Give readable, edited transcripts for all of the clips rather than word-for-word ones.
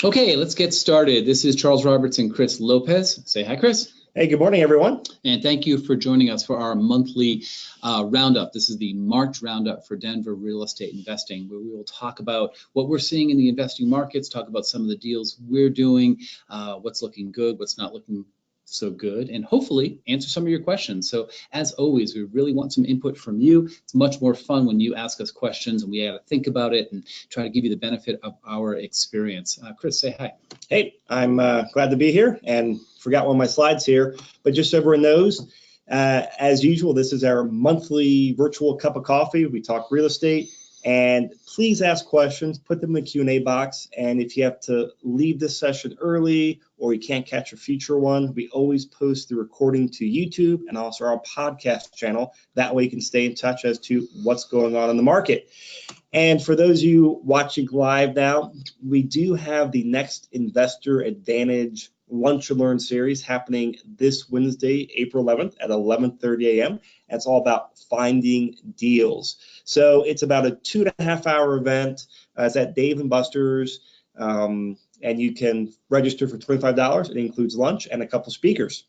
Okay, let's get started. This is Charles Roberts and Chris Lopez. Say hi, Chris. Hey, good morning, everyone. And thank you for joining us for our monthly roundup. This is the March roundup for Denver real estate investing, where we will talk about what we're seeing in the investing markets, talk about some of the deals we're doing, what's looking good, what's not looking so good, and hopefully answer some of your questions. So as always, we really want some input from you. It's much more fun when you ask us questions and we got to think about it and try to give you the benefit of our experience. Chris, say hi. Hey, I'm glad to be here and forgot one of my slides here, but just so everyone knows, as usual, this is our monthly virtual cup of coffee. We talk real estate, and please ask questions, put them in the Q&A box, and if you have to leave this session early or you can't catch a future one, we always post the recording to YouTube and also our podcast channel. That way you can stay in touch as to what's going on in the market. And for those of you watching live now, we do have the next Investor Advantage Lunch and Learn series happening this Wednesday, April 11th at 11:30 a.m. It's all about finding deals. So it's about a 2.5-hour event. It's at Dave & Buster's, and you can register for $25. It includes lunch and a couple speakers.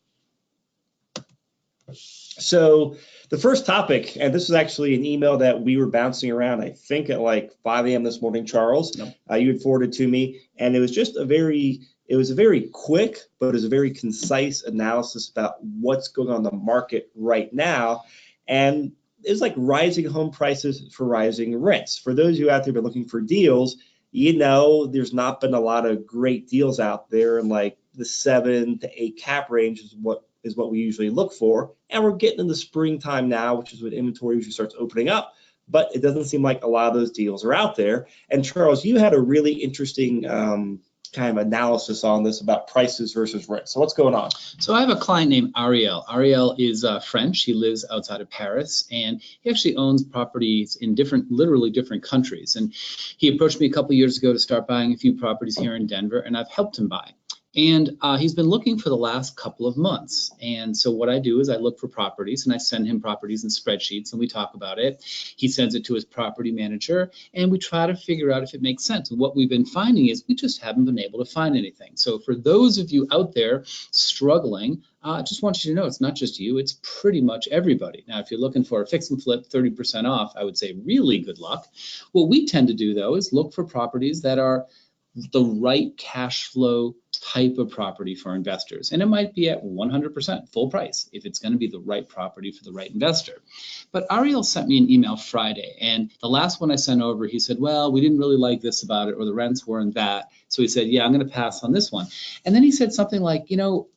So the first topic, and this is actually an email that we were bouncing around, I think at like 5 a.m. this morning, Charles. Yep. You had forwarded to me, and it was just a very quick, but it was a very concise analysis about what's going on in the market right now. And it's like rising home prices for rising rents. For those of you out there who are looking for deals, you know, there's not been a lot of great deals out there, and like the 7 to 8 cap range is what we usually look for. And we're getting in the springtime now, which is when inventory usually starts opening up, but it doesn't seem like a lot of those deals are out there. And Charles, you had a really interesting kind of analysis on this about prices versus rent. So what's going on? So I have a client named Ariel. Ariel is French. He lives outside of Paris, and he actually owns properties in literally different countries. And he approached me a couple of years ago to start buying a few properties here in Denver, and I've helped him buy. And he's been looking for the last couple of months. And so what I do is I look for properties and I send him properties in spreadsheets and we talk about it. He sends it to his property manager and we try to figure out if it makes sense. And what we've been finding is we just haven't been able to find anything. So for those of you out there struggling, I just want you to know it's not just you, it's pretty much everybody. Now, if you're looking for a fix and flip 30% off, I would say really good luck. What we tend to do though is look for properties that are the right cash flow type of property for investors. And it might be at 100% full price if it's going to be the right property for the right investor. But Ariel sent me an email Friday, and the last one I sent over, he said, well, we didn't really like this about it, or the rents weren't that. So he said, yeah, I'm going to pass on this one. And then he said something like, you know,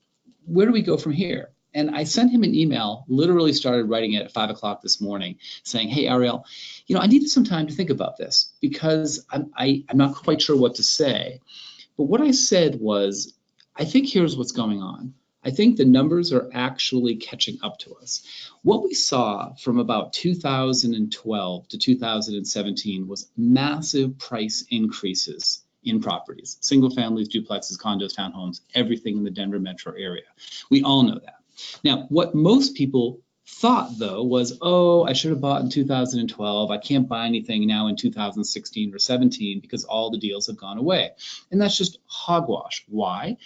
where do we go from here? And I sent him an email, literally started writing it at 5 o'clock this morning, saying, hey, Ariel, you know, I needed some time to think about this because I'm not quite sure what to say. But what I said was, I think here's what's going on. I think the numbers are actually catching up to us. What we saw from about 2012 to 2017 was massive price increases in properties, single families, duplexes, condos, townhomes, everything in the Denver metro area. We all know that. Now, what most people thought, though, was, oh, I should have bought in 2012. I can't buy anything now in 2016 or 17 because all the deals have gone away. And that's just hogwash. Why?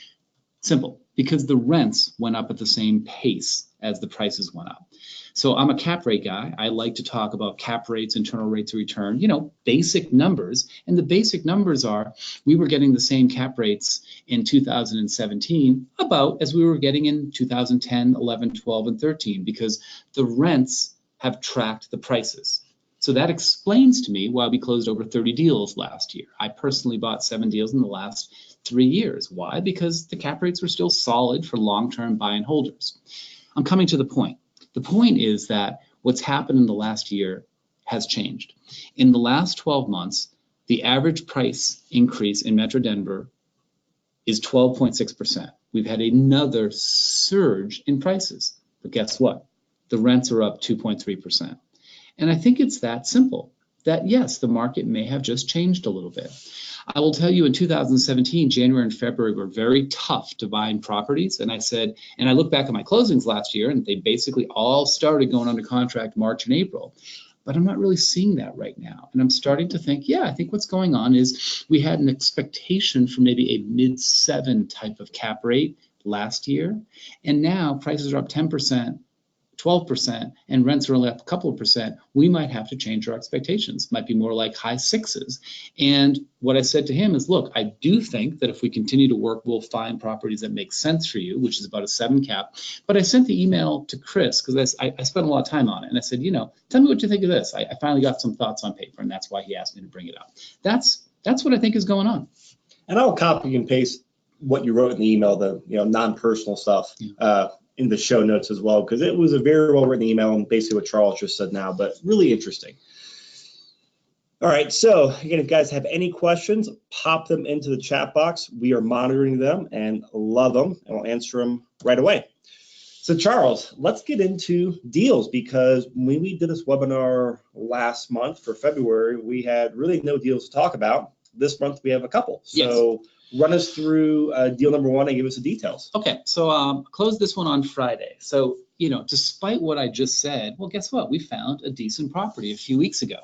Simple. Because the rents went up at the same pace as the prices went up. So I'm a cap rate guy. I like to talk about cap rates, internal rates of return, you know, basic numbers. And the basic numbers are we were getting the same cap rates in 2017 about as we were getting in 2010, 11, 12, and 13 because the rents have tracked the prices. So that explains to me why we closed over 30 deals last year. I personally bought 7 deals in the last 3 years. Why? Because the cap rates were still solid for long-term buy and holders. I'm coming to the point. The point is that what's happened in the last year has changed. In the last 12 months, the average price increase in Metro Denver is 12.6%. We've had another surge in prices. But guess what? The rents are up 2.3%. And I think it's that simple, that yes, the market may have just changed a little bit. I will tell you in 2017, January and February were very tough to buy in properties. And I said, and I look back at my closings last year and they basically all started going under contract March and April. but I'm not really seeing that right now. And I'm starting to think, yeah, I think what's going on is we had an expectation for maybe a mid-7 type of cap rate last year, and now prices are up 10%, 12%, and rents are only up a couple of percent. We might have to change our expectations. Might be more like high 6s. And what I said to him is, look, I do think that if we continue to work, we'll find properties that make sense for you, which is about a 7 cap. But I sent the email to Chris because I spent a lot of time on it. And I said, tell me what you think of this. I finally got some thoughts on paper, and that's why he asked me to bring it up. That's what I think is going on. And I'll copy and paste what you wrote in the email, the non-personal stuff. Yeah. In the show notes as well, because it was a very well-written email and basically what Charles just said now, but really interesting. All right, so again, if you guys have any questions, pop them into the chat box. We are monitoring them and love them, and we'll answer them right away. So Charles, let's get into deals, because when we did this webinar last month for February, we had really no deals to talk about. This month we have a couple. So yes. Run us through deal number 1 and give us the details. Okay, so closed this one on Friday. So, despite what I just said, well, guess what? We found a decent property a few weeks ago.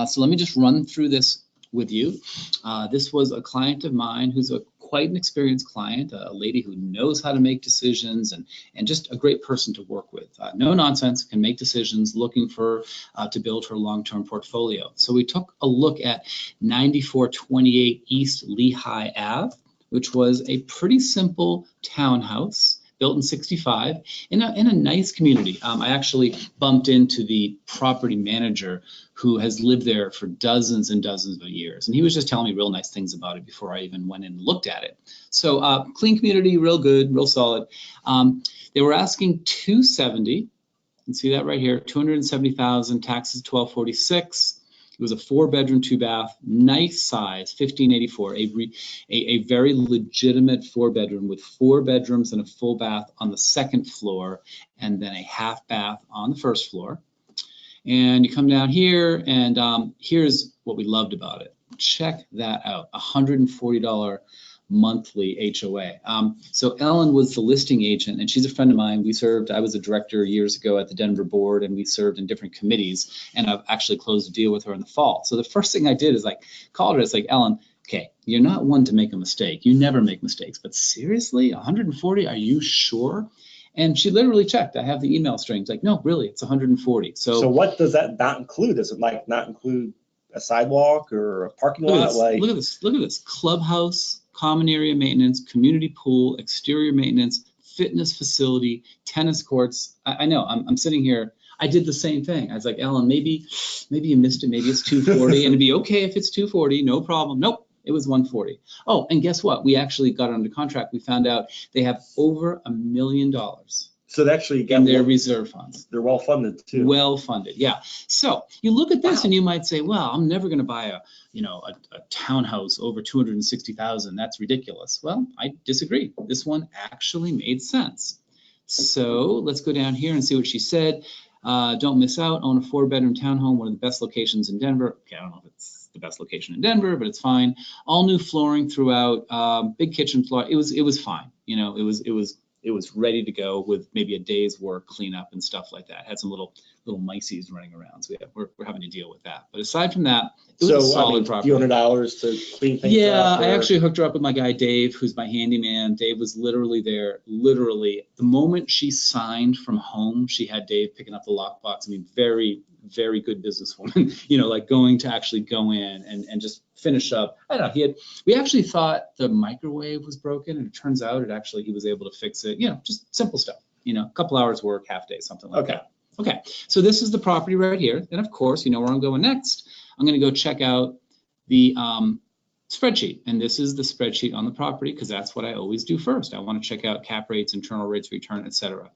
So let me just run through this with you. This was a client of mine who's quite an experienced client, a lady who knows how to make decisions and just a great person to work with. No nonsense, can make decisions, looking for to build her long-term portfolio. So we took a look at 9428 East Lehigh Ave, which was a pretty simple townhouse built in 65 in a nice community. I actually bumped into the property manager who has lived there for dozens and dozens of years. And he was just telling me real nice things about it before I even went in and looked at it. So clean community, real good, real solid. They were asking $270. You can see that right here, $270,000, taxes $1,246. It was a 4-bedroom, 2-bath, nice size, 1584, a very legitimate 4-bedroom with 4 bedrooms and a full bath on the 2nd floor, and then a half bath on the 1st floor. And you come down here, and here's what we loved about it. Check that out, $140 monthly HOA. So Ellen was the listing agent, and she's a friend of mine. I was a director years ago at the Denver board, and we served in different committees, and I've actually closed a deal with her in the fall. So the first thing I did is called her. It's like, Ellen, okay, you're not one to make a mistake. You never make mistakes, but seriously, 140, are you sure? And she literally checked. I have the email string. It's like, no, really, it's 140. So what does that not include? Does it not include a sidewalk or a parking lot? Look at this. Clubhouse, common area maintenance, community pool, exterior maintenance, fitness facility, tennis courts. I know, I'm sitting here. I did the same thing. I was like, Ellen, maybe you missed it. Maybe it's 240, and it'd be okay if it's 240, no problem. Nope, it was 140. Oh, and guess what? We actually got under contract. We found out they have over $1 million. So they actually got in their reserve funds. They're well funded too. Well funded, yeah. So you look at this and you might say, well, I'm never going to buy a townhouse over $260,000. That's ridiculous. Well, I disagree. This one actually made sense. So let's go down here and see what she said. Don't miss out. Own a 4-bedroom townhome, one of the best locations in Denver. Okay, I don't know if it's the best location in Denver, but it's fine. All new flooring throughout. Big kitchen floor. It was fine. It was ready to go with maybe a day's work, cleanup and stuff like that. Had some little mices running around, so we're having to deal with that. But aside from that, it was a solid property. $200 to clean things up? Yeah, I actually hooked her up with my guy Dave, who's my handyman. Dave was literally there. Literally, the moment she signed from home, she had Dave picking up the lockbox. I mean, very, very good businesswoman. Going to actually go in and just finish up. I don't know. We actually thought the microwave was broken, and it turns out he was able to fix it. Just simple stuff. A couple hours work, half day, something like that. Okay. So this is the property right here. And of course, where I'm going next. I'm going to go check out the spreadsheet. And this is the spreadsheet on the property, because that's what I always do first. I want to check out cap rates, internal rates of return, etc.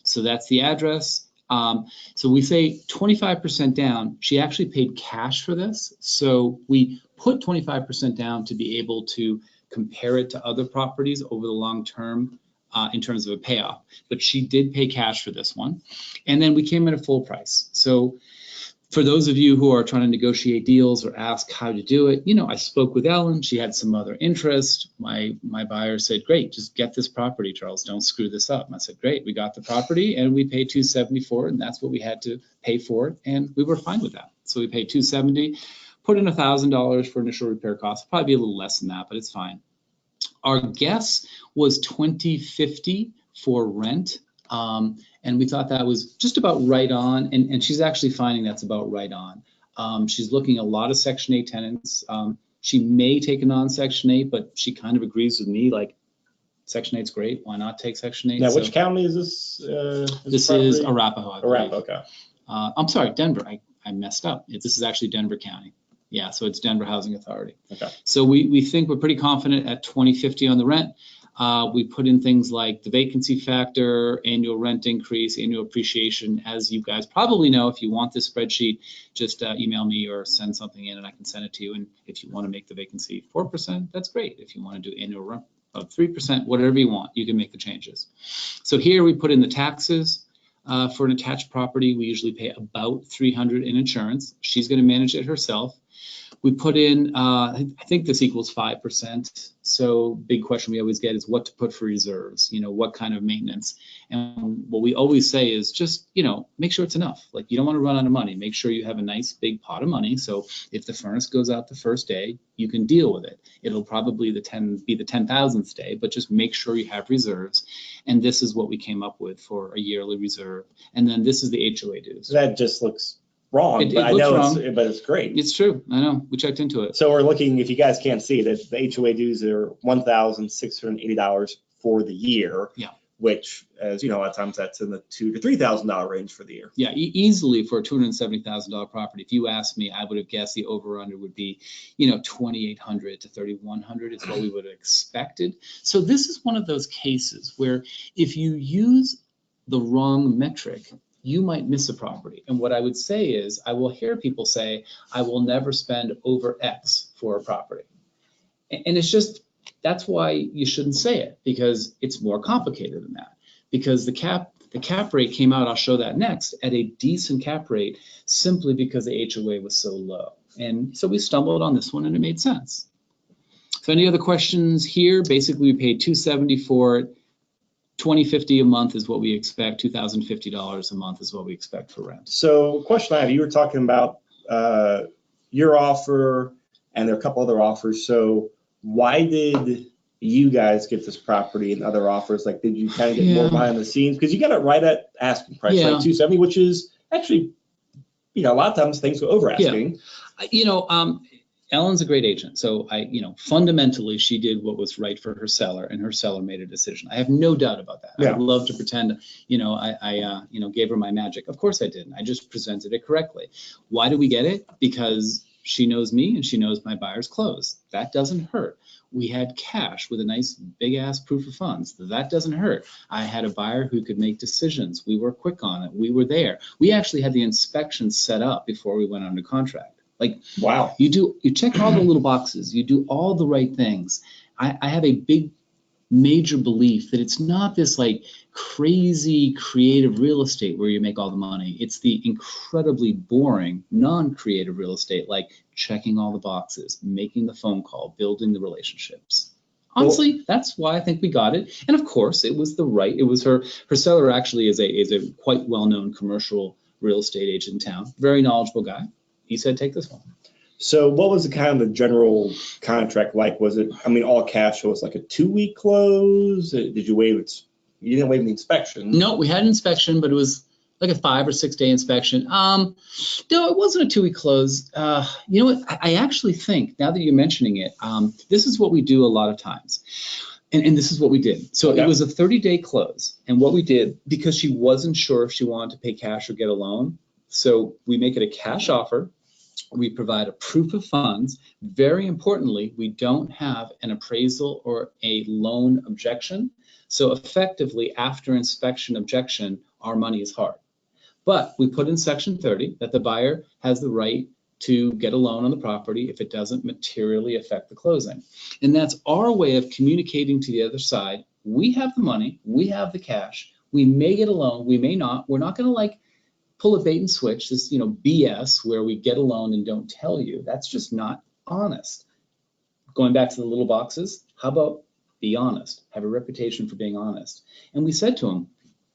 So that's the address. So we say 25% down. She actually paid cash for this. So we put 25% down to be able to compare it to other properties over the long term in terms of a payoff. But she did pay cash for this one. And then we came at a full price. So For those of you who are trying to negotiate deals or ask how to do it, I spoke with Ellen. She had some other interest. My buyer said, great, just get this property, Charles. Don't screw this up. And I said, great, we got the property and we paid $270 for it, and that's what we had to pay for it, and we were fine with that. So we paid $270, put in $1,000 for initial repair costs. Probably be a little less than that, but it's fine. Our guess was $2,050 for rent. And we thought that was just about right on, and she's actually finding that's about right on. She's looking at a lot of Section 8 tenants. She may take a non-Section 8, but she kind of agrees with me, like, Section 8's great, why not take Section 8? Now, which county is this? This is Arapahoe, I believe. Arapahoe, okay. I'm sorry, Denver, I messed up. This is actually Denver County. Yeah, so it's Denver Housing Authority. Okay. So we think we're pretty confident at $2,050 on the rent. We put in things like the vacancy factor, annual rent increase, annual appreciation. As you guys probably know, if you want this spreadsheet, just email me or send something in and I can send it to you. And if you want to make the vacancy 4%, that's great. If you want to do annual rent of 3%, whatever you want, you can make the changes. So here we put in the taxes. For an attached property, we usually pay about $300 in insurance. She's going to manage it herself. We put in, I think this equals 5%. So big question we always get is what to put for reserves, what kind of maintenance. And what we always say is just, make sure it's enough. Like, you don't want to run out of money. Make sure you have a nice big pot of money. So if the furnace goes out the first day, you can deal with it. It'll probably be the 10,000th day, but just make sure you have reserves. And this is what we came up with for a yearly reserve. And then this is the HOA dues. That just looks wrong, but I know it's great. It's true. I know. We checked into it. So we're looking, if you guys can't see it, the HOA dues are $1,680 for the year. Yeah. Which, as you know, a lot of times that's in the $2,000 to $3,000 range for the year. Yeah, easily for a $270,000 property. If you asked me, I would have guessed the over/under would be, $2,800 to $3,100 is what we would have expected. So this is one of those cases where if you use the wrong metric, you might miss a property. And what I would say is, I will hear people say, I will never spend over X for a property. And it's just, that's why you shouldn't say it, because it's more complicated than that. Because the cap rate came out, I'll show that next, at a decent cap rate simply because the HOA was so low. And so we stumbled on this one and it made sense. So any other questions here? Basically, we paid $270 for it. $2,050 a month is what we expect. $2,050 a month is what we expect for rent. So, question I have: you were talking about your offer, and there are a couple other offers. So, why did you guys get this property and other offers? Like, did you kind of get more behind the scenes? Because you got it right at asking price, like $270, which is actually, a lot of times things go over asking. Yeah. Ellen's a great agent. So fundamentally she did what was right for her seller, and her seller made a decision. I have no doubt about that. Yeah. I'd love to pretend, I gave her my magic. Of course I didn't. I just presented it correctly. Why did we get it? Because she knows me and she knows my buyer's close. That doesn't hurt. We had cash with a nice big ass proof of funds. That doesn't hurt. I had a buyer who could make decisions. We were quick on it. We were there. We actually had the inspection set up before we went under contract. Like, wow, you check all the little boxes, you do all the right things. I have a big major belief that it's not this like crazy creative real estate where you make all the money. It's the incredibly boring non-creative real estate, like checking all the boxes, making the phone call, building the relationships. Honestly, that's why I think we got it. And of course it was her seller actually is a quite well-known commercial real estate agent in town, very knowledgeable guy. He said, take this one. So what was the kind of the general contract like? Was it, all cash, so it was like a 2-week close? Did you waive it? You didn't waive the inspection. No, we had an inspection, but it was like a 5 or 6 day inspection. No, it wasn't a 2-week close. You know what? I actually think, now that you're mentioning it, this is what we do a lot of times. And this is what we did. So It was a 30-day close. And what we did, because she wasn't sure if she wanted to pay cash or get a loan, so we make it a cash offer. We provide a proof of funds. Very importantly, we don't have an appraisal or a loan objection. So effectively, after inspection objection, our money is hard. But we put in Section 30 that the buyer has the right to get a loan on the property if it doesn't materially affect the closing. And that's our way of communicating to the other side. We have the money, we have the cash, we may get a loan, we may not. We're not going to pull a bait and switch, this, BS where we get a loan and don't tell you. That's just not honest. Going back to the little boxes, how about be honest, have a reputation for being honest. And we said to him,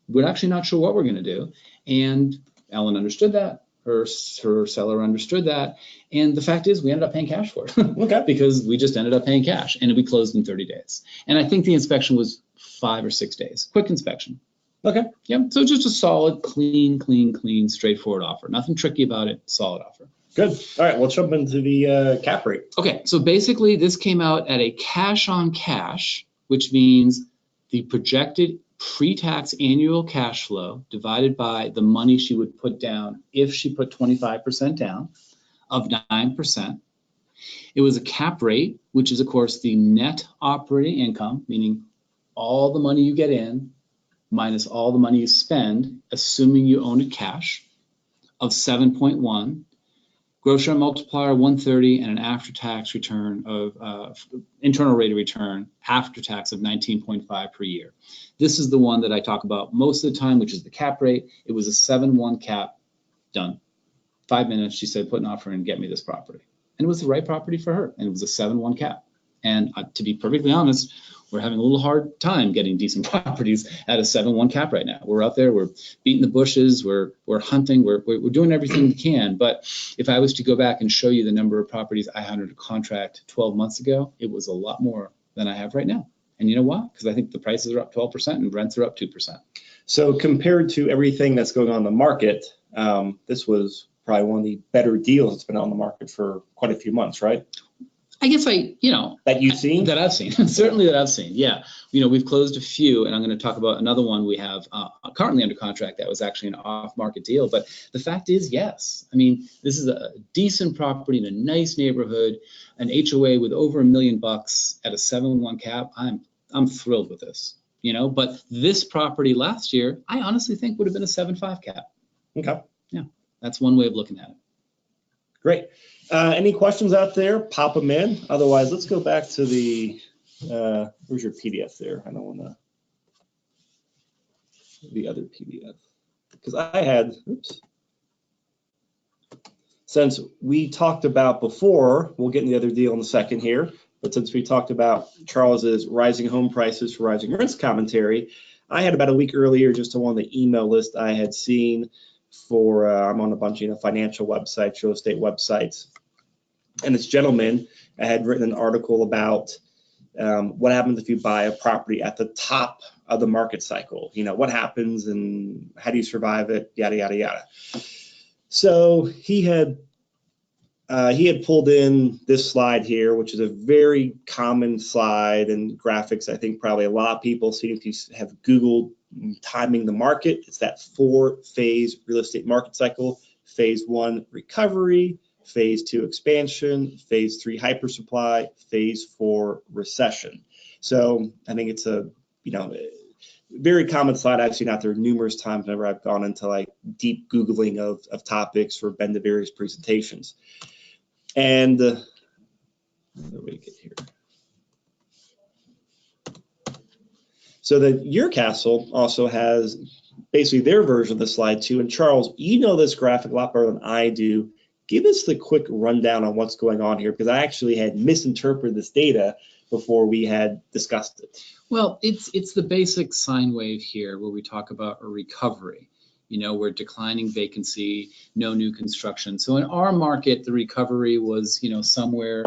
we're actually not sure what we're going to do. And Ellen understood that. Her seller understood that. And the fact is, we ended up paying cash for it. Okay. Because we just ended up paying cash, and we closed in 30 days. And I think the inspection was 5 or 6 days. Quick inspection. Okay. Yeah. So just a solid, clean, straightforward offer. Nothing tricky about it. Solid offer. Good. All right. We'll jump into the cap rate. Okay. So basically, this came out at a cash on cash, which means the projected pre-tax annual cash flow divided by the money she would put down if she put 25% down of 9%. It was a cap rate, which is, of course, the net operating income, meaning all the money you get in minus all the money you spend, assuming you own it cash, of 7.1, gross rent multiplier 130, and an after-tax return of internal rate of return after tax of 19.5 per year. This is the one that I talk about most of the time, which is the cap rate. It was a 7.1 cap, done. 5 minutes, she said, put an offer in and get me this property. And it was the right property for her, and it was a 7.1 cap. And to be perfectly honest, we're having a little hard time getting decent properties at a 7.1 cap right now. We're out there, we're beating the bushes, we're hunting, we're doing everything we can. But if I was to go back and show you the number of properties I had under contract 12 months ago, it was a lot more than I have right now. And you know why? Because I think the prices are up 12% and rents are up 2%. So compared to everything that's going on in the market, this was probably one of the better deals that's been on the market for quite a few months, right? I guess that you've seen? That I've seen, certainly that I've seen, yeah. We've closed a few, and I'm going to talk about another one we have currently under contract that was actually an off-market deal. But the fact is, yes. This is a decent property in a nice neighborhood, an HOA with over $1 million at a 7.1 cap. I'm thrilled with this, But this property last year, I honestly think would have been a 7.5 cap. Okay. Yeah, that's one way of looking at it. Great. Any questions out there? Pop them in. Otherwise, let's go back to the, where's your PDF there? I don't want to, the other PDF. Because I had, since we talked about before, we'll get in the other deal in a second here, but since we talked about Charles's rising home prices for rising rents commentary, I had about a week earlier just on the email list I had seen for, I'm on a bunch of financial websites, real estate websites, and this gentleman had written an article about what happens if you buy a property at the top of the market cycle. What happens and how do you survive it, yada, yada, yada. So he had pulled in this slide here, which is a very common slide and graphics. I think probably a lot of people seem to have Googled timing the market. It's that 4-phase real estate market cycle. Phase 1, recovery. Phase 2, expansion. Phase 3, hypersupply. Phase 4, recession. So I think it's a very common slide I've seen out there numerous times whenever I've gone into deep Googling of topics or been to various presentations. And where do we get here? So the Castle also has basically their version of the slide too. And Charles, you know this graphic a lot better than I do. Give us the quick rundown on what's going on here, because I actually had misinterpreted this data before we had discussed it. Well, it's the basic sine wave here where we talk about a recovery. We're declining vacancy, no new construction. So in our market, the recovery was, somewhere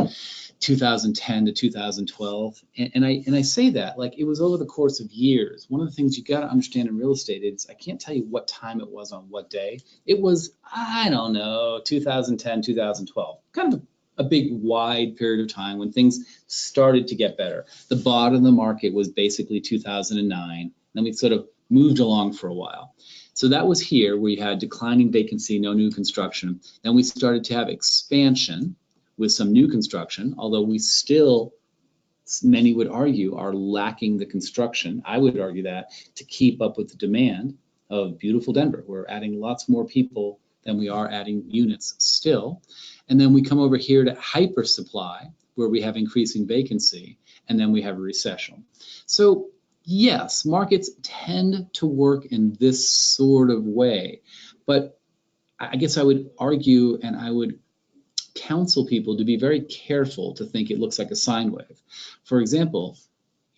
2010 to 2012. And I say that like it was over the course of years. One of the things you got to understand in real estate is I can't tell you what time it was on what day. It was, I don't know, 2010, 2012, kind of a big wide period of time when things started to get better. The bottom of the market was basically 2009. Then we sort of moved along for a while. So that was here where you had declining vacancy, no new construction. Then we started to have expansion with some new construction, although we still, many would argue, are lacking the construction. I would argue that to keep up with the demand of beautiful Denver. We're adding lots more people than we are adding units still. And then we come over here to hyper supply, where we have increasing vacancy, and then we have a recession. So yes, markets tend to work in this sort of way, but I guess I would argue and I would counsel people to be very careful to think it looks like a sine wave. For example,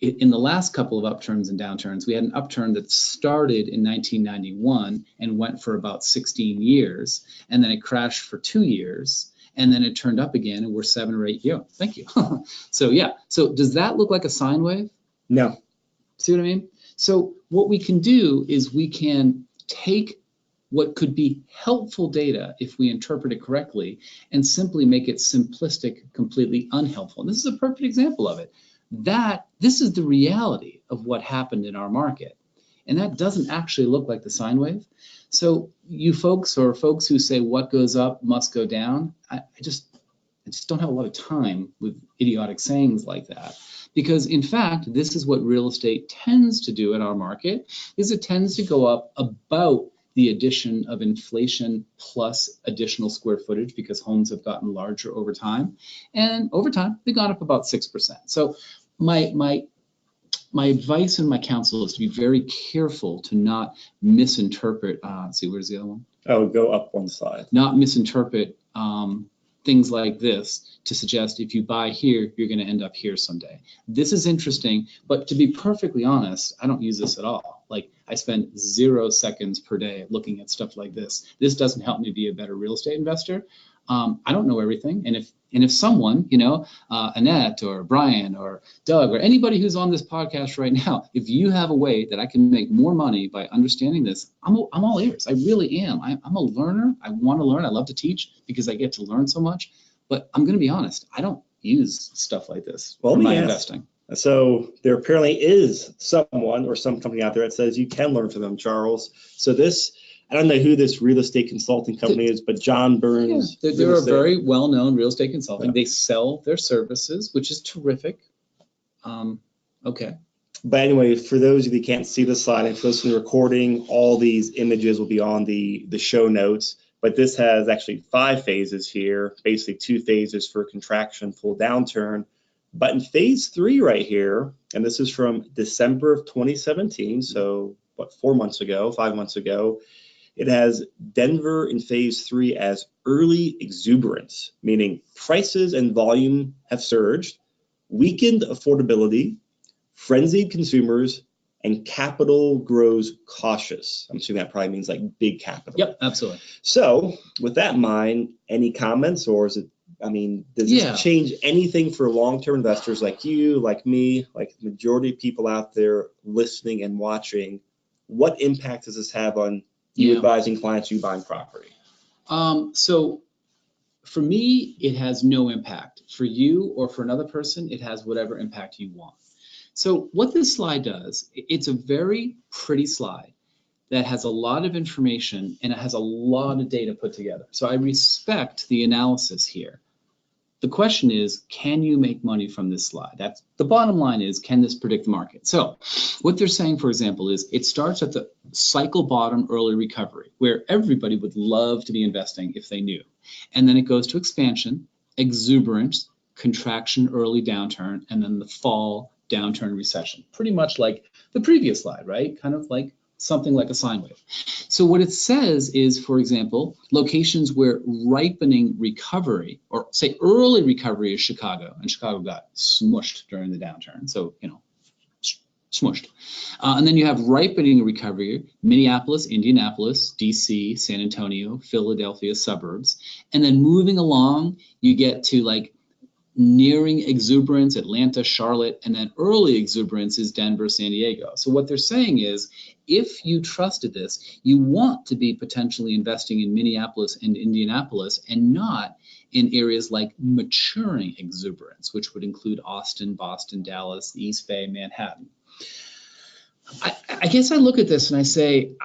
in the last couple of upturns and downturns, we had an upturn that started in 1991 and went for about 16 years, and then it crashed for 2 years, and then it turned up again, and we're 7 or 8 years. Thank you. So yeah, so does that look like a sine wave? No. See what I mean? So what we can do is we can take what could be helpful data if we interpret it correctly and simply make it simplistic, completely unhelpful. And this is a perfect example of it. This is the reality of what happened in our market. And that doesn't actually look like the sine wave. So you folks or folks who say what goes up must go down, I just don't have a lot of time with idiotic sayings like that. Because in fact, this is what real estate tends to do in our market, is it tends to go up about the addition of inflation plus additional square footage because homes have gotten larger over time. And over time, they've gone up about 6%. So my advice and my counsel is to be very careful to not misinterpret, let's see, where's the other one? Oh, go up one slide. Not misinterpret things like this to suggest if you buy here, you're going to end up here someday. This is interesting, but to be perfectly honest, I don't use this at all. Like, I spend 0 seconds per day looking at stuff like this. This doesn't help me be a better real estate investor. I don't know everything, and if someone, you know, Annette or Brian or Doug or anybody who's on this podcast right now, if you have a way that I can make more money by understanding this, I'm all ears. I really am. I'm a learner. I want to learn. I love to teach because I get to learn so much. But I'm going to be honest, I don't use stuff like this for my investing. So there apparently is someone or some company out there that says you can learn from them, Charles. So this, I don't know who this real estate consulting company is, but John Burns. Yeah, they're a very well-known real estate consulting. Yeah. They sell their services, which is terrific. Okay. But anyway, for those of you that can't see the slide, if you listen to the recording, all these images will be on the show notes. But this has actually 5 phases here, basically 2 phases for contraction, full downturn. But in phase 3 right here, and this is from December of 2017, so what, 4 months ago, 5 months ago, it has Denver in phase 3 as early exuberance, meaning prices and volume have surged, weakened affordability, frenzied consumers, and capital grows cautious. I'm assuming that probably means like big capital. Yep, absolutely. So with that in mind, any comments, or is it, I mean, does this change anything for long-term investors like you, like me, like the majority of people out there listening and watching? What impact does this have on you advising clients, you buying property? So for me, it has no impact. For you or for another person, it has whatever impact you want. So what this slide does, it's a very pretty slide that has a lot of information and it has a lot of data put together. So I respect the analysis here. The question is, can you make money from this slide? That's the bottom line is, can this predict the market? So what they're saying, for example, is it starts at the cycle bottom early recovery, where everybody would love to be investing if they knew. And then it goes to expansion, exuberance, contraction, early downturn, and then the fall, downturn, recession. Pretty much like the previous slide, right? Kind of like something like a sine wave. So what it says is, for example, locations where ripening recovery, or say early recovery, is Chicago, and Chicago got smushed during the downturn. So, you know, smushed. And then you have ripening recovery, Minneapolis, Indianapolis, DC, San Antonio, Philadelphia suburbs. And then moving along, you get to like nearing exuberance, Atlanta, Charlotte, and then early exuberance is Denver, San Diego. So what they're saying is, if you trusted this, you want to be potentially investing in Minneapolis and Indianapolis and not in areas like maturing exuberance, which would include Austin, Boston, Dallas, East Bay, Manhattan. I guess I look at this and I say,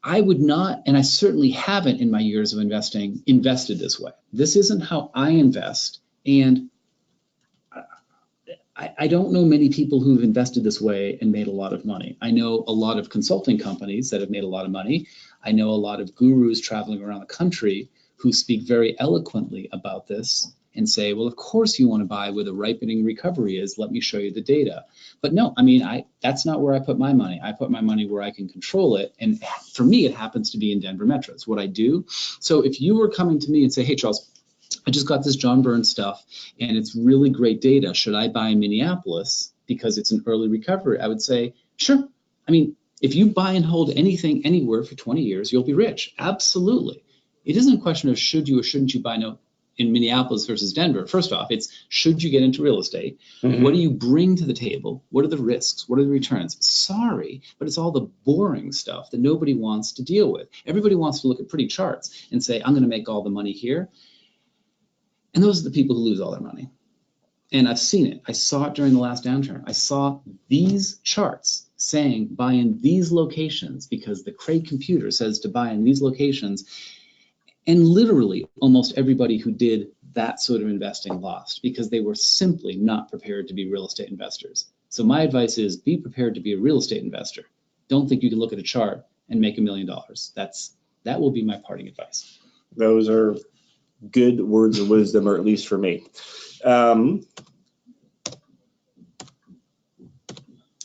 I would not, and I certainly haven't in my years of investing, invested this way. This isn't how I invest. And I don't know many people who've invested this way and made a lot of money. I know a lot of consulting companies that have made a lot of money. I know a lot of gurus traveling around the country who speak very eloquently about this. and say, well, of course you want to buy where the ripening recovery is. Let me show you the data. But no, I mean, that's not where I put my money. I put my money where I can control it. And for me, it happens to be in Denver Metro. It's what I do. So if you were coming to me and say, hey, Charles, I just got this John Burns stuff and it's really great data. Should I buy in Minneapolis because it's an early recovery? I would say, sure. I mean, if you buy and hold anything anywhere for 20 years, you'll be rich. Absolutely. It isn't a question of should you or shouldn't you buy in Minneapolis versus Denver. First off, it's should you get into real estate? Mm-hmm. What do you bring to the table? What are the risks? What are the returns? Sorry, but it's all the boring stuff that nobody wants to deal with. Everybody wants to look at pretty charts and say, I'm going to make all the money here. And those are the people who lose all their money. And I've seen it. I saw it during the last downturn. I saw these charts saying buy in these locations because the Craig computer says to buy in these locations. And literally almost everybody who did that sort of investing lost because they were simply not prepared to be real estate investors. So my advice is be prepared to be a real estate investor. Don't think you can look at a chart and make $1 million. That will be my parting advice. Those are good words of wisdom, or at least for me.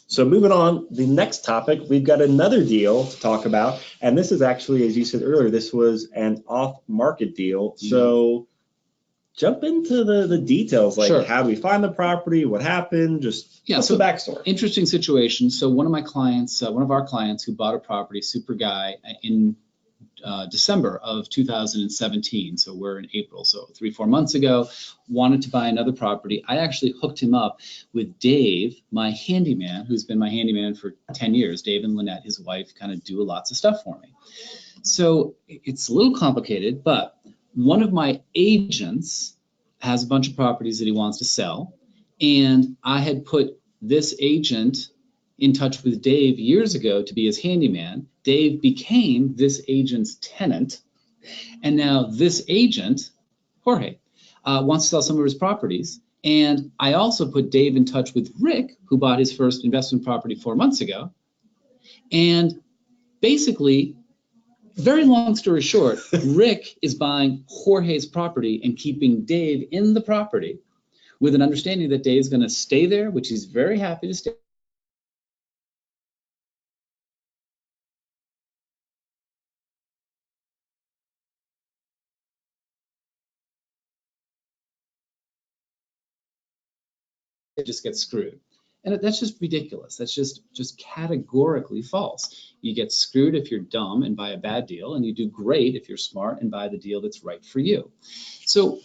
So moving on, the next topic, we've got another deal to talk about. And this is actually, as you said earlier, this was an off-market deal. Mm-hmm. So jump into the details, like How do we find the property, what happened, what's the backstory? Interesting situation. So one of my clients, one of our clients who bought a property, super guy, in December of 2017, so we're in April, so 3-4 months ago, wanted to buy another property. I actually hooked him up with Dave, my handyman, who's been my handyman for 10 years. Dave and Lynette, his wife, kind of do lots of stuff for me. So it's a little complicated, but one of my agents has a bunch of properties that he wants to sell, and I had put this agent in touch with Dave years ago to be his handyman. Dave became this agent's tenant, and now this agent, Jorge, wants to sell some of his properties. And I also put Dave in touch with Rick, who bought his first investment property 4 months ago. And basically, very long story short, Rick is buying Jorge's property and keeping Dave in the property with an understanding that Dave's going to stay there, which he's very happy to stay. Just get screwed. And that's just ridiculous. That's just categorically false. You get screwed if you're dumb and buy a bad deal, and you do great if you're smart and buy the deal that's right for you. So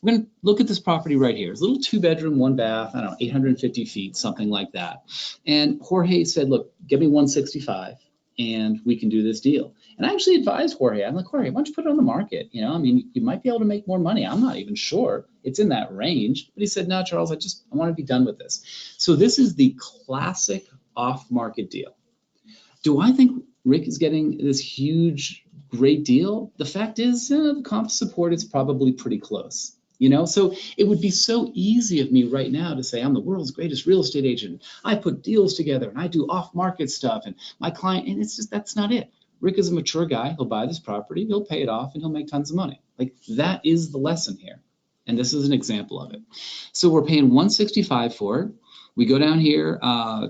we're going to look at this property right here. It's a little 2-bedroom, 1-bath, I don't know, 850 feet, something like that. And Jorge said, look, give me 165 and we can do this deal. And I actually advised Jorge, I'm like, Jorge, why don't you put it on the market? You know, I mean, you might be able to make more money. I'm not even sure. It's in that range. But he said, no, Charles, I want to be done with this. So this is the classic off-market deal. Do I think Rick is getting this huge, great deal? The fact is, the comp support is probably pretty close. You know, so it would be so easy of me right now to say I'm the world's greatest real estate agent. I put deals together and I do off-market stuff and my client, and it's just, that's not it. Rick is a mature guy. He'll buy this property, he'll pay it off, and he'll make tons of money. Like, that is the lesson here. And this is an example of it. So we're paying $165 for it. We go down here,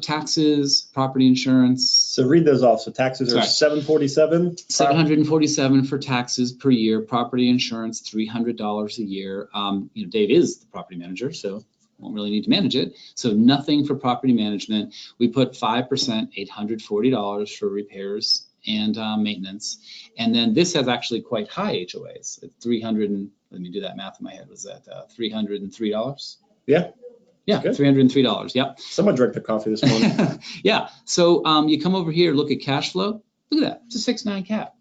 taxes, property insurance. So read those off. So taxes are $747. $747 for taxes per year. Property insurance, $300 a year. You know, Dave is the property manager, so won't really need to manage it. So nothing for property management. We put 5%, $840 for repairs and maintenance. And then this has actually quite high HOAs. At 300 and let me do that math in my head. Was that $303? Yeah. Yeah, good. $303. Yep. Someone drank the coffee this morning. Yeah. So you come over here, look at cash flow. Look at that. It's a 6.9 cap.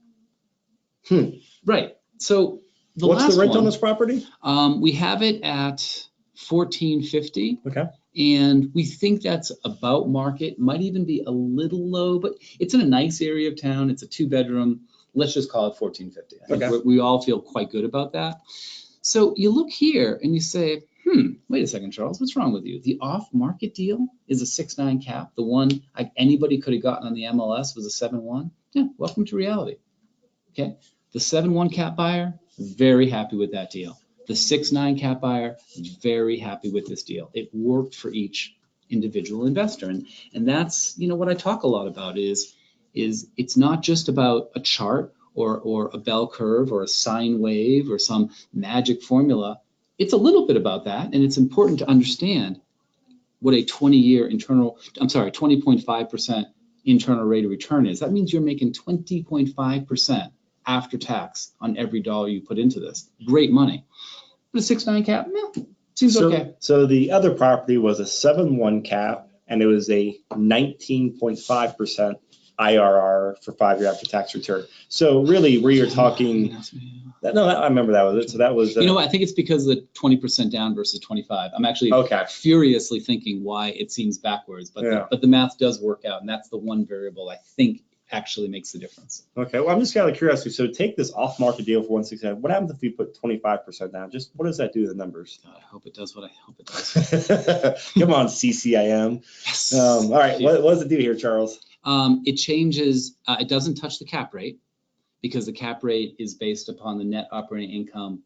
Right. So what's the rent on this property? We have it at $1,450. Okay. And we think that's about market. Might even be a little low, but it's in a nice area of town. It's a 2-bedroom. Let's just call it $1,450. I think we all feel quite good about that. So you look here and you say, wait a second, Charles, what's wrong with you? The off-market deal is a 6.9 cap. The one anybody could have gotten on the MLS was a 7.1. Yeah, welcome to reality. Okay, the 7.1 cap buyer, very happy with that deal. The 6.9 cap buyer, very happy with this deal. It worked for each individual investor. And that's, what I talk a lot about is it's not just about a chart or a bell curve or a sine wave or some magic formula. It's a little bit about that. And it's important to understand what a 20.5% internal rate of return is. That means you're making 20.5% after tax on every dollar you put into this. Great money. But a 6.9 cap, seems okay. So the other property was a 7.1 cap, and it was a 19.5% IRR for 5-year after tax return. So really, where you're talking, I remember that was it. So that was. I think it's because of the 20% down versus 25. I'm actually furiously thinking why it seems backwards, but the math does work out, and that's the one variable I think actually makes the difference. Okay, well, I'm just kind of curious. So take this off-market deal for 169. What happens if you put 25% down? Just what does that do to the numbers? God, I hope it does what I hope it does. Come on, CCIM. Yes. All right, what does it do here, Charles? It changes. It doesn't touch the cap rate because the cap rate is based upon the net operating income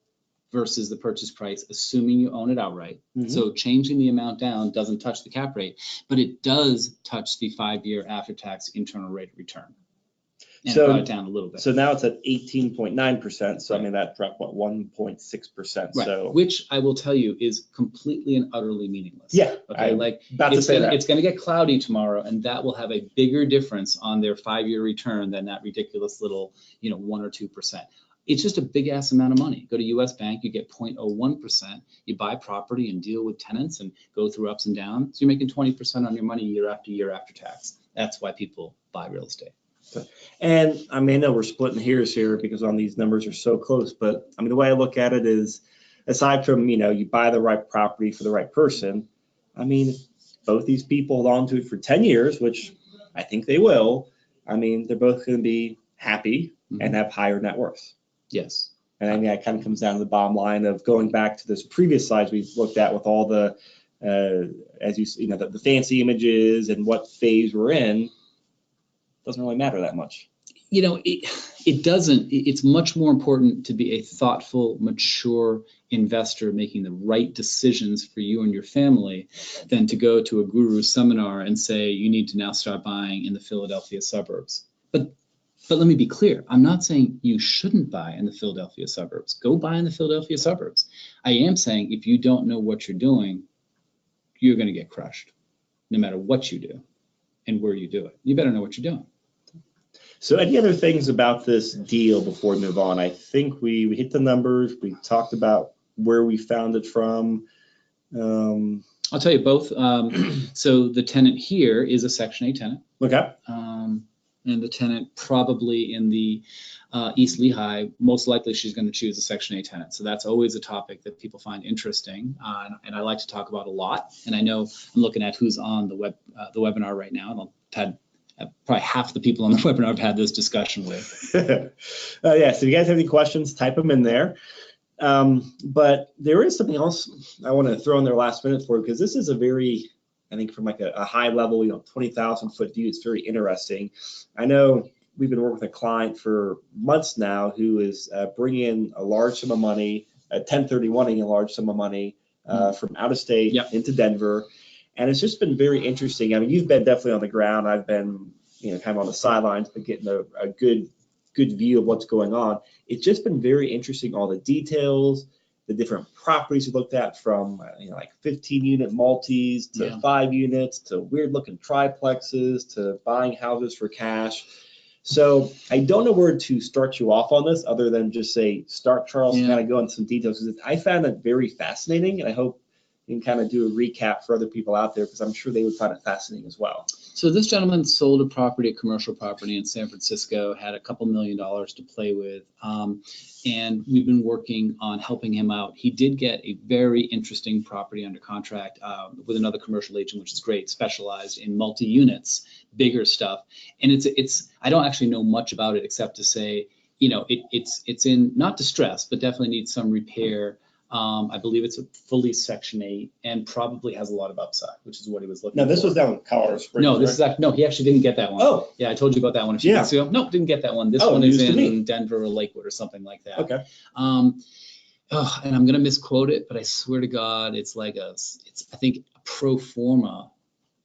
versus the purchase price, assuming you own it outright. Mm-hmm. So changing the amount down doesn't touch the cap rate, but it does touch the 5-year after-tax internal rate of return. And so, brought it down a little bit. So now it's at 18.9%. So right. I mean, that dropped, 1.6%. Right. So which I will tell you is completely and utterly meaningless. Yeah. Okay. It's going to get cloudy tomorrow, and that will have a bigger difference on their 5-year return than that ridiculous little, 1 or 2%. It's just a big ass amount of money. Go to US Bank, you get 0.01%. You buy property and deal with tenants and go through ups and downs. So you're making 20% on your money year after tax. That's why people buy real estate. And I mean, I know we're splitting hairs here because on these numbers are so close, but I mean, the way I look at it is, aside from, you buy the right property for the right person, I mean, if both these people hold on to it for 10 years, which I think they will, I mean, they're both going to be happy and have higher net worth. Yes. And I mean, that kind of comes down to the bottom line of going back to this previous slides we've looked at with all the, the fancy images and what phase we're in. Doesn't really matter that much. It doesn't. It's much more important to be a thoughtful, mature investor making the right decisions for you and your family than to go to a guru seminar and say you need to now start buying in the Philadelphia suburbs. But let me be clear. I'm not saying you shouldn't buy in the Philadelphia suburbs. Go buy in the Philadelphia suburbs. I am saying if you don't know what you're doing, you're going to get crushed no matter what you do and where you do it. You better know what you're doing. So any other things about this deal before we move on? I think we hit the numbers. We talked about where we found it from. I'll tell you both. So the tenant here is a Section 8 tenant. Okay. And the tenant probably in the East Lehigh, most likely she's going to choose a Section 8 tenant. So that's always a topic that people find interesting, and I like to talk about a lot. And I know I'm looking at who's on the webinar right now, and I've had probably half the people on the webinar I've had this discussion with. Yeah, so if you guys have any questions, type them in there. But there is something else I want to throw in there last minute for you, because this is a very, I think from like a high level, 20,000 foot view, it's very interesting. I know we've been working with a client for months now who is bringing in a large sum of money, 1031ing a large sum of money from out of state into Denver. And it's just been very interesting. I mean, you've been definitely on the ground. I've been, kind of on the sidelines, but getting a good view of what's going on. It's just been very interesting, all the details, the different properties we looked at, from like 15-unit multis to 5 units to weird looking triplexes to buying houses for cash. So I don't know where to start you off on this other than just say start, Charles, and kind of go into some details, because I found it very fascinating, and I hope you can kind of do a recap for other people out there, because I'm sure they would find it fascinating as well. So this gentleman sold a property, a commercial property in San Francisco, had a couple $1 million to play with, and we've been working on helping him out. He did get a very interesting property under contract with another commercial agent, which is great, specialized in multi-units, bigger stuff. And it's I don't actually know much about it except to say, it's in not distress, but definitely needs some repair. I believe it's a fully Section 8 and probably has a lot of upside, which is what he was looking for. Now, this was down in Colorado Springs. No, this is he actually didn't get that one. Oh. Yeah, I told you about that one a few weeks ago. No, didn't get that one. This one is in Denver or Lakewood or something like that. Okay. oh, and I'm going to misquote it, but I swear to God, it's I think a pro forma.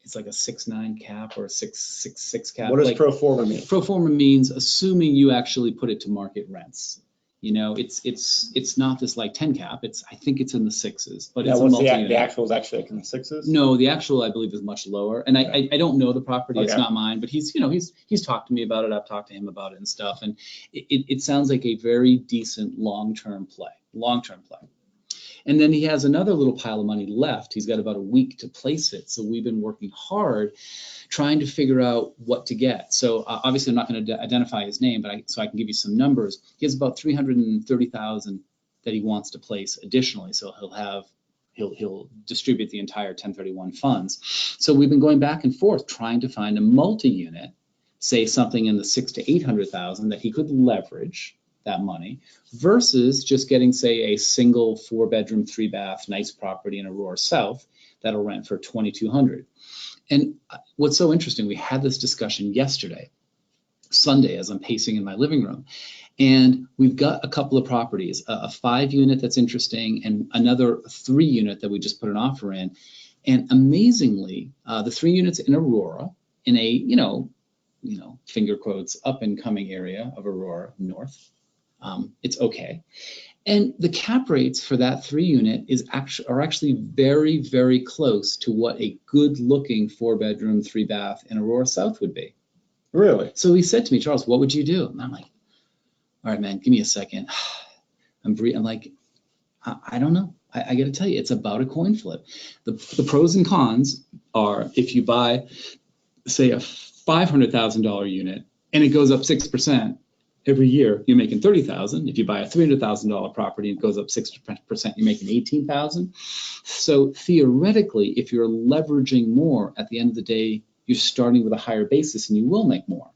It's like a 6.9 cap or a 6.66 cap. What does like, pro forma mean? Pro forma means assuming you actually put it to market rents. You know, it's not this like 10 cap. I think it's in the sixes, but Now, it's a what's multi-unit. the actual is actually like in the sixes? No, the actual I believe is much lower. And Okay. I don't know the property. Okay. It's not mine, but he's talked to me about it. I've talked to him about it and stuff. And it sounds like a very decent long-term play. And then he has another little pile of money left. He's got about a week to place it. So we've been working hard trying to figure out what to get. So obviously I'm not going to identify his name, but so I can give you some numbers. He has about 330,000 that he wants to place additionally. So he'll distribute the entire 1031 funds. So we've been going back and forth trying to find a multi-unit, say something in the 600,000 to 800,000 that he could leverage that money versus just getting, say, a single 4-bedroom, 3-bath, nice property in Aurora South that'll rent for $2,200. And what's so interesting, we had this discussion yesterday, Sunday, as I'm pacing in my living room. And we've got a couple of properties, a 5-unit that's interesting and another 3-unit that we just put an offer in. And amazingly, the 3 units in Aurora, in a, finger quotes, up and coming area of Aurora North, it's okay. And the cap rates for that 3-unit are actually very, very close to what a good looking 4-bedroom, 3-bath in Aurora South would be. Really? So he said to me, Charles, what would you do? And I'm like, all right, man, give me a second. I'm like, I don't know. I got to tell you, it's about a coin flip. The pros and cons are if you buy, say, a $500,000 unit and it goes up 6%, every year you're making $30,000. If you buy a $300,000 property and it goes up 6%, you're making $18,000. So theoretically, if you're leveraging more, at the end of the day, you're starting with a higher basis and you will make more.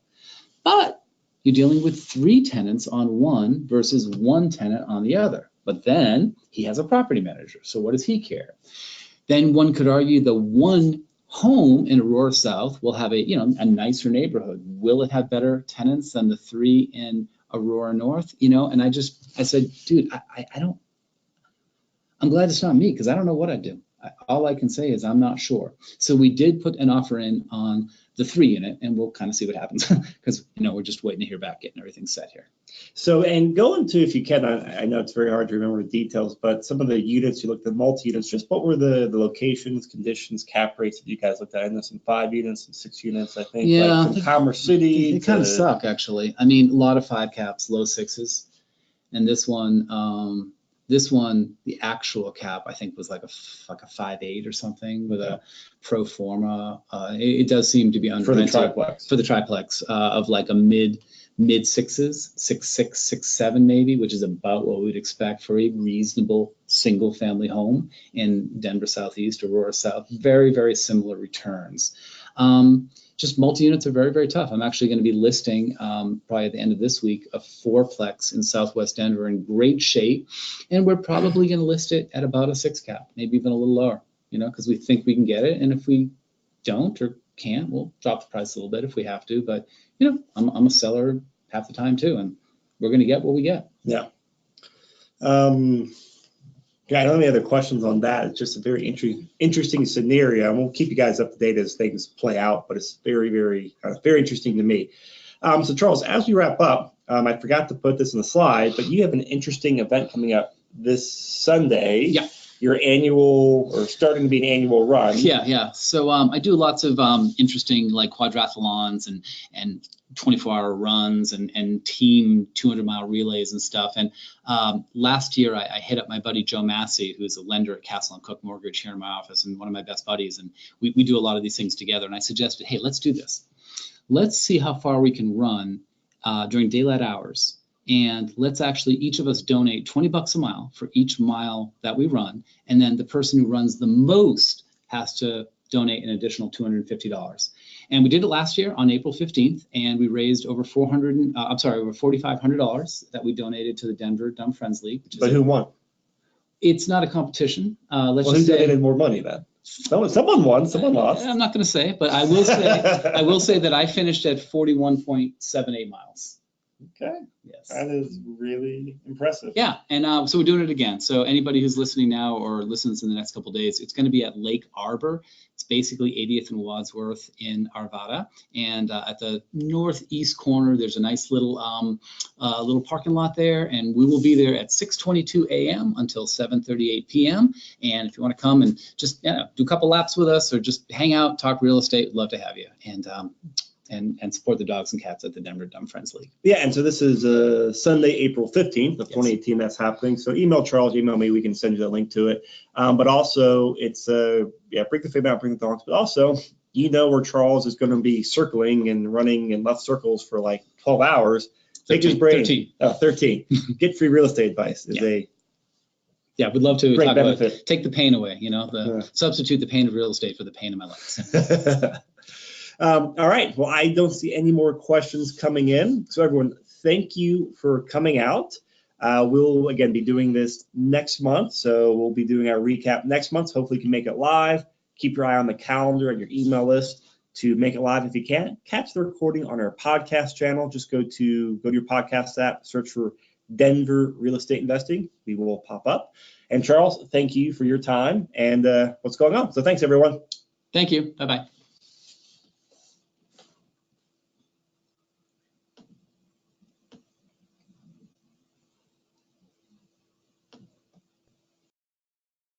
But you're dealing with 3 tenants on one versus 1 tenant on the other. But then he has a property manager. So what does he care? Then one could argue the 1 home in Aurora South will have a nicer neighborhood. Will it have better tenants than the 3 in Aurora North? And I said, dude, I'm glad it's not me because I don't know what I'd do. All I can say is I'm not sure. So we did put an offer in on the 3-unit and we'll kind of see what happens because, we're just waiting to hear back, getting everything set here. So, and go into, if you can, I know it's very hard to remember the details, but some of the units, you looked at multi-units, just what were the locations, conditions, cap rates that you guys looked at? I know some 5 units, some 6 units, I think. Yeah. Like from Commerce City. They kind of suck, actually. I mean, a lot of 5 caps, low 6s. And this one, the actual cap, I think, was like a 5.8 or something with a pro forma. It does seem to be under for the triplex of like a mid 6s, 6.6, 6.7 maybe, which is about what we'd expect for a reasonable single family home in Denver Southeast, Aurora South. Very, very similar returns. Just multi-units are very, very tough. I'm actually going to be listing probably at the end of this week a 4-plex in Southwest Denver in great shape, and we're probably going to list it at about a 6 cap, maybe even a little lower, because we think we can get it, and if we don't or can't, we'll drop the price a little bit if we have to. But I'm a seller half the time too, and we're going to get what we get. Yeah. Yeah, I don't have any other questions on that. It's just a very interesting scenario, and we'll keep you guys up to date as things play out. But it's very, very, very interesting to me. So, Charles, as we wrap up, I forgot to put this in the slide, but you have an interesting event coming up this Sunday. Yeah. Your annual, or starting to be an annual run. Yeah. So I do lots of interesting like quadrathlons and 24-hour runs and team 200-mile relays and stuff. And last year I hit up my buddy Joe Massey, who's a lender at Castle & Cook Mortgage here in my office and one of my best buddies. And we do a lot of these things together. And I suggested, hey, let's do this. Let's see how far we can run during daylight hours. And let's actually each of us donate $20 a mile for each mile that we run. And then the person who runs the most has to donate an additional $250. And we did it last year on April 15th, and we raised over $4,500 that we donated to the Denver Dumb Friends League. But who won? It's not a competition. Who donated more money then? Someone won, someone lost. I'm not going to say, but I will say that I finished at 41.78 miles. Okay. Yes. That is really impressive. Yeah, and so we're doing it again. So anybody who's listening now or listens in the next couple of days, it's going to be at Lake Arbor. It's basically 80th and Wadsworth in Arvada, and at the northeast corner, there's a nice little parking lot there, and we will be there at 6:22 a.m. until 7:38 p.m. And if you want to come and just do a couple laps with us or just hang out, talk real estate, we'd love to have you. And support the dogs and cats at the Denver Dumb Friends League. Yeah, and so this is Sunday, April 15th of 2018 that's happening. So email Charles, email me, we can send you the link to it. But also it's, bring the family out, bring the dogs, but also, where Charles is going to be circling and running in left circles for like 12 hours. 13. 13. Get free real estate advice is a we'd love to great talk benefit. about take the pain away, substitute the pain of real estate for the pain of my legs. All right. Well, I don't see any more questions coming in. So everyone, thank you for coming out. We'll, again, be doing this next month. So we'll be doing our recap next month. So hopefully you can make it live. Keep your eye on the calendar and your email list to make it live if you can. Catch the recording on our podcast channel. Just go to your podcast app, search for Denver Real Estate Investing. We will pop up. And Charles, thank you for your time and what's going on. So thanks, everyone. Thank you. Bye-bye.